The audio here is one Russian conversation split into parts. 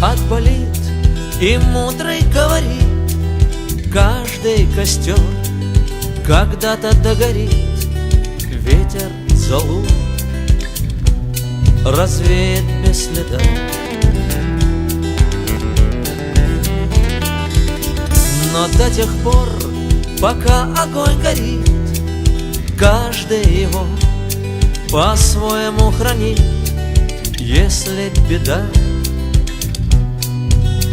отболит, и мудрый говорит: каждый костер когда-то догорит. Ветер золу развеет без следа. Но до тех пор, пока огонь горит, каждый его по-своему хранит. Если беда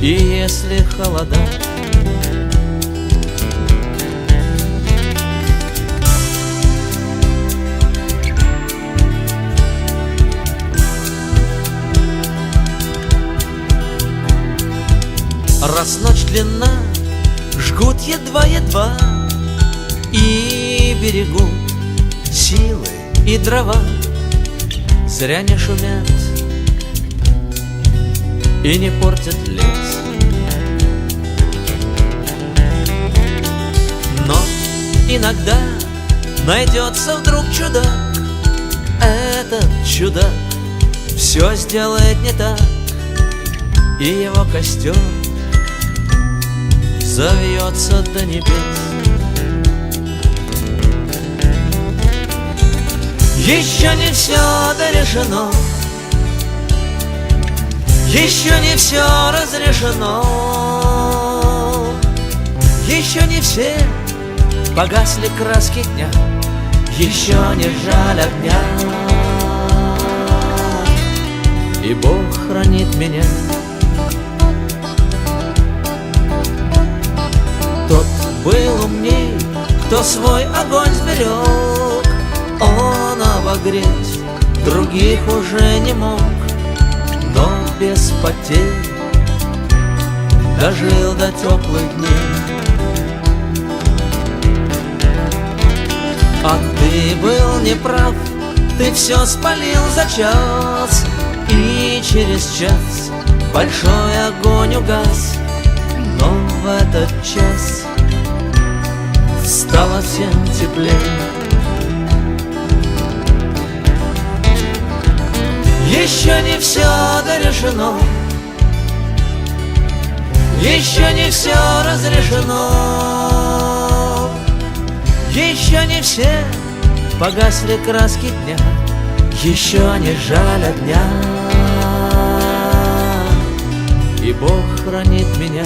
и если холода, раз ночь длинна, жгут едва-едва и берегут силы и дрова. Зря не шумят и не портят лес. Но иногда найдется вдруг чудак. Этот чудак все сделает не так, и его костер завьется до небес. Еще не все дорешено, еще не все разрешено, еще не все погасли краски дня, еще не жаль огня. И Бог хранит меня. Тот был умней, кто свой огонь сберег. Он обогреть других уже не мог, но без потерь дожил до теплых дней. А ты был неправ, ты все спалил за час, и через час большой огонь угас. Но в этот час стало всем теплее. Еще не все дорешено, еще не все разрешено, еще не все погасли краски дня, еще не жаль огня. И Бог хранит меня.